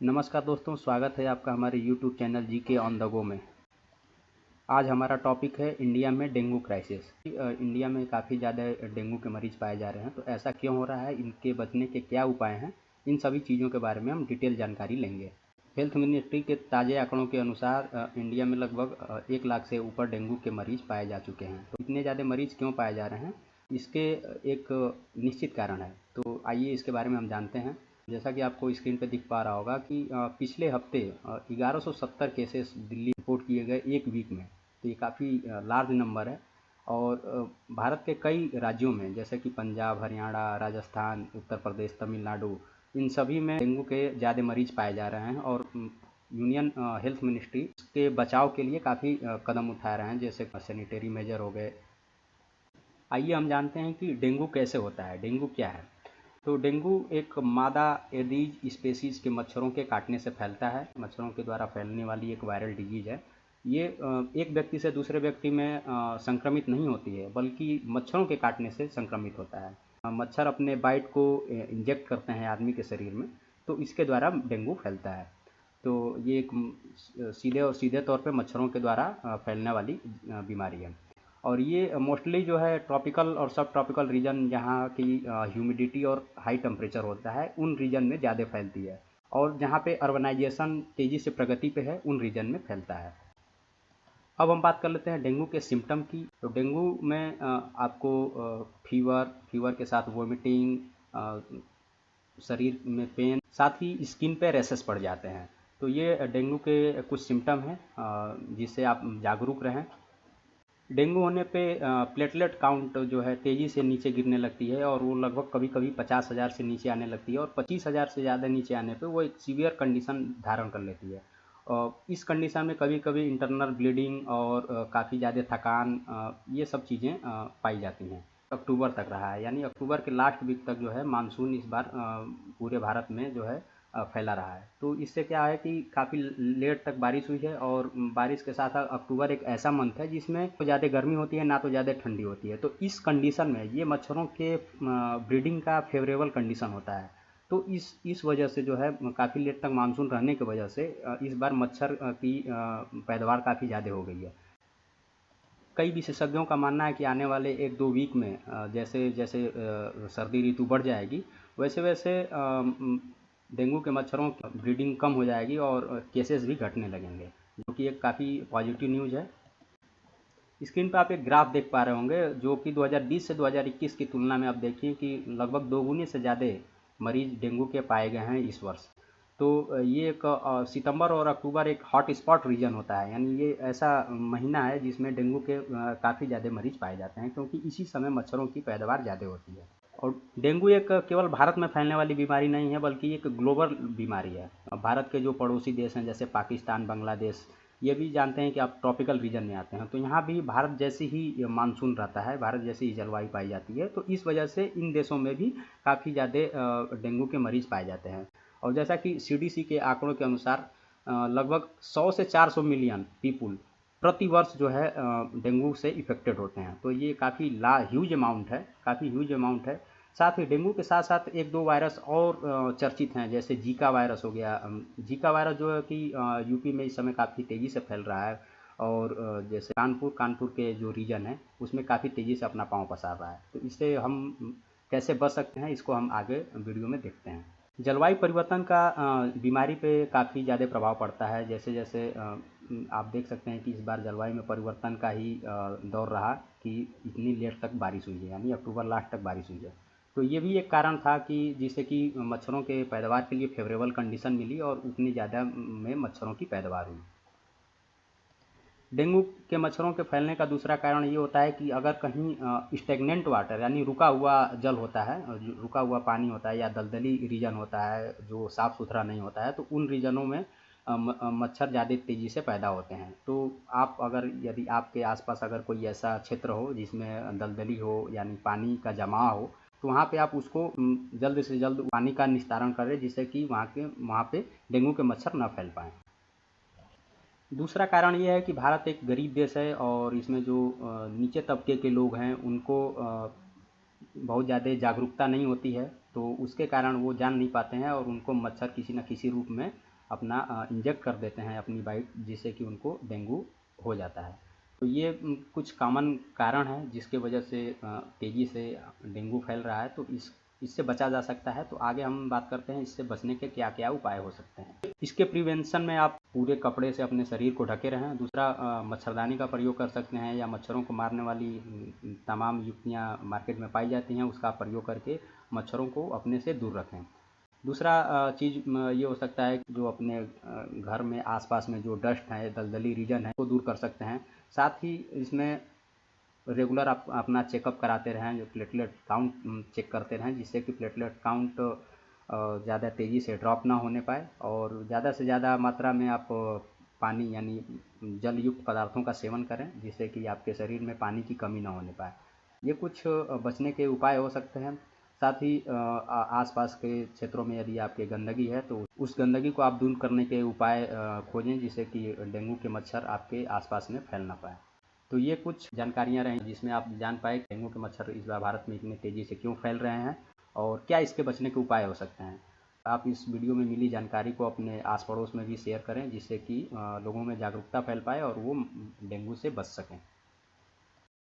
नमस्कार दोस्तों, स्वागत है आपका हमारे YouTube channel GK on the go में। आज हमारा टॉपिक है इंडिया में डेंगू क्राइसिस। इंडिया में काफ़ी ज़्यादा डेंगू के मरीज पाए जा रहे हैं, तो ऐसा क्यों हो रहा है, इनके बचने के क्या उपाय हैं, इन सभी चीज़ों के बारे में हम डिटेल जानकारी लेंगे। हेल्थ मिनिस्ट्री के ताज़े आंकड़ों के अनुसार इंडिया में लगभग 1 लाख से ऊपर डेंगू के मरीज पाए जा चुके हैं। तो इतने ज़्यादा मरीज क्यों पाए जा रहे हैं, इसके एक निश्चित कारण है। तो आइए इसके बारे में हम जानते हैं। जैसा कि आपको स्क्रीन पर दिख पा रहा होगा कि पिछले हफ्ते 1170 केसेस दिल्ली रिपोर्ट किए गए एक वीक में। तो ये काफ़ी लार्ज नंबर है। और भारत के कई राज्यों में जैसे कि पंजाब, हरियाणा, राजस्थान, उत्तर प्रदेश, तमिलनाडु, इन सभी में डेंगू के ज़्यादा मरीज पाए जा रहे हैं। और यूनियन हेल्थ मिनिस्ट्री के बचाव के लिए काफ़ी कदम उठा रहे हैं, जैसे सैनिटरी मेजर हो गए। आइए हम जानते हैं कि डेंगू कैसे होता है, डेंगू क्या है। तो डेंगू एक मादा एडीज स्पेसीज के मच्छरों के काटने से फैलता है। मच्छरों के द्वारा फैलने वाली एक वायरल डिजीज है। ये एक व्यक्ति से दूसरे व्यक्ति में संक्रमित नहीं होती है, बल्कि मच्छरों के काटने से संक्रमित होता है। मच्छर अपने बाइट को इंजेक्ट करते हैं आदमी के शरीर में, तो इसके द्वारा डेंगू फैलता है। तो ये एक सीधे तौर पे मच्छरों के द्वारा फैलने वाली बीमारी है। और ये मोस्टली जो है ट्रॉपिकल और सब ट्रॉपिकल रीजन, जहाँ की ह्यूमिडिटी और हाई टेम्परेचर होता है, उन रीजन में ज़्यादा फैलती है। और जहाँ पे अर्बनाइजेशन तेज़ी से प्रगति पे है, उन रीजन में फैलता है। अब हम बात कर लेते हैं डेंगू के सिम्टम की। तो डेंगू में आपको फीवर के साथ वोमिटिंग, शरीर में पेन, साथ ही स्किन पे रैशेस पड़ जाते हैं। तो ये डेंगू के कुछ सिम्टम हैं जिससे आप जागरूक रहें। डेंगू होने पे प्लेटलेट काउंट जो है तेज़ी से नीचे गिरने लगती है, और वो लगभग कभी कभी 50,000 से नीचे आने लगती है, और 25,000 से ज़्यादा नीचे आने पे वो एक सीवियर कंडीशन धारण कर लेती है। और इस कंडीशन में कभी कभी इंटरनल ब्लीडिंग और काफ़ी ज़्यादा थकान, ये सब चीज़ें पाई जाती हैं। अक्टूबर तक रहा है, यानी अक्टूबर के लास्ट वीक तक जो है मानसून इस बार पूरे भारत में जो है फैला रहा है। तो इससे क्या है कि काफ़ी लेट तक बारिश हुई है, और बारिश के साथ साथ अक्टूबर एक ऐसा मंथ है जिसमें तो ज़्यादा गर्मी होती है, ना तो ज़्यादा ठंडी होती है। तो इस कंडीशन में ये मच्छरों के ब्रीडिंग का फेवरेबल कंडीशन होता है। तो इस वजह से जो है काफ़ी लेट तक मानसून रहने की वजह से इस बार मच्छर की पैदावार काफ़ी ज़्यादा हो गई है। कई विशेषज्ञों का मानना है कि आने वाले 1-2 वीक में जैसे जैसे सर्दी ऋतु बढ़ जाएगी, वैसे वैसे डेंगू के मच्छरों की ब्रीडिंग कम हो जाएगी और केसेस भी घटने लगेंगे, जो कि एक काफ़ी पॉजिटिव न्यूज़ है। स्क्रीन पर आप एक ग्राफ देख पा रहे होंगे, जो कि 2020 से 2021 की तुलना में आप देखिए कि लगभग दोगुने से ज़्यादा मरीज डेंगू के पाए गए हैं इस वर्ष। तो ये एक सितंबर और अक्टूबर एक हॉट स्पॉट रीजन होता है, यानी ये ऐसा महीना है जिसमें डेंगू के काफ़ी ज़्यादा मरीज पाए जाते हैं, क्योंकि इसी समय मच्छरों की पैदावार ज़्यादा होती है। और डेंगू एक केवल भारत में फैलने वाली बीमारी नहीं है, बल्कि एक ग्लोबल बीमारी है। भारत के जो पड़ोसी देश हैं जैसे पाकिस्तान, बांग्लादेश, ये भी जानते हैं कि आप ट्रॉपिकल रीजन में आते हैं। तो यहाँ भी भारत जैसी ही मानसून रहता है, भारत जैसी ही जलवायु पाई जाती है। तो इस वजह से इन देशों में भी काफ़ी ज़्यादा डेंगू के मरीज पाए जाते हैं। और जैसा कि सीडीसी के आंकड़ों के अनुसार लगभग 100 से 400 मिलियन पीपुल प्रति वर्ष जो है डेंगू से इफेक्टेड होते हैं। तो ये काफ़ी ह्यूज अमाउंट है, काफ़ी ह्यूज अमाउंट है। साथ ही डेंगू के साथ साथ 1-2 वायरस और चर्चित हैं, जैसे जीका वायरस हो गया। जीका वायरस जो है कि यूपी में इस समय काफ़ी तेज़ी से फैल रहा है, और जैसे कानपुर के जो रीजन है उसमें काफ़ी तेज़ी से अपना पाँव पसार रहा है। तो इससे हम कैसे बच सकते हैं, इसको हम आगे वीडियो में देखते हैं। जलवायु परिवर्तन का बीमारी पे काफ़ी ज़्यादा प्रभाव पड़ता है। जैसे जैसे आप देख सकते हैं कि इस बार जलवायु में परिवर्तन का ही दौर रहा कि इतनी लेट तक बारिश हुई है, यानी अक्टूबर लास्ट तक बारिश हुई है। तो ये भी एक कारण था कि जिससे कि मच्छरों के पैदावार के लिए फेवरेबल कंडीशन मिली, और उतनी ज़्यादा में मच्छरों की पैदावार हुई। डेंगू के मच्छरों के फैलने का दूसरा कारण ये होता है कि अगर कहीं स्टेगनेंट वाटर, यानी रुका हुआ जल होता है, रुका हुआ पानी होता है, या दलदली रीजन होता है जो साफ़ सुथरा नहीं होता है, तो उन रीजनों में मच्छर ज़्यादा तेज़ी से पैदा होते हैं। तो आप अगर यदि आपके आसपास अगर कोई ऐसा क्षेत्र हो जिसमें दलदली हो, यानी पानी का जमाव हो, तो वहाँ पे आप उसको जल्द से जल्द पानी का निस्तारण करें, जिससे कि वहाँ पे डेंगू के मच्छर न फैल पाएँ। दूसरा कारण ये है कि भारत एक गरीब देश है, और इसमें जो नीचे तबके के लोग हैं उनको बहुत ज़्यादा जागरूकता नहीं होती है। तो उसके कारण वो जान नहीं पाते हैं और उनको मच्छर किसी न किसी रूप में अपना इंजेक्ट कर देते हैं अपनी बाइट, जिससे कि उनको डेंगू हो जाता है। तो ये कुछ कॉमन कारण है जिसके वजह से तेज़ी से डेंगू फैल रहा है। तो इससे बचा जा सकता है। तो आगे हम बात करते हैं इससे बचने के क्या क्या उपाय हो सकते हैं। इसके प्रिवेंशन में आप पूरे कपड़े से अपने शरीर को ढके रहें। दूसरा, मच्छरदानी का प्रयोग कर सकते हैं या मच्छरों को मारने वाली तमाम युक्तियाँ मार्केट में पाई जाती हैं, उसका प्रयोग करके मच्छरों को अपने से दूर रखें। दूसरा चीज़ ये हो सकता है कि जो अपने घर में आसपास में जो डस्ट है, दलदली रीजन है, वो दूर कर सकते हैं। साथ ही इसमें रेगुलर आप अपना चेकअप कराते रहें, जो प्लेटलेट काउंट चेक करते रहें, जिससे कि प्लेटलेट काउंट ज़्यादा तेज़ी से ड्रॉप ना होने पाए। और ज़्यादा से ज़्यादा मात्रा में आप पानी यानी जल युक्त पदार्थों का सेवन करें, जिससे कि आपके शरीर में पानी की कमी ना होने पाए। ये कुछ बचने के उपाय हो सकते हैं। साथ ही आसपास के क्षेत्रों में यदि आपके गंदगी है तो उस गंदगी को आप दूर करने के उपाय खोजें, जिससे कि डेंगू के मच्छर आपके आसपास में फैल ना पाए। तो ये कुछ जानकारियाँ रहीं जिसमें आप जान पाए डेंगू के मच्छर इस बार भारत में इतनी तेज़ी से क्यों फैल रहे हैं और क्या इसके बचने के उपाय हो सकते हैं। आप इस वीडियो में मिली जानकारी को अपने आस पड़ोस में भी शेयर करें, जिससे कि लोगों में जागरूकता फैल पाए और वो डेंगू से बच सकें।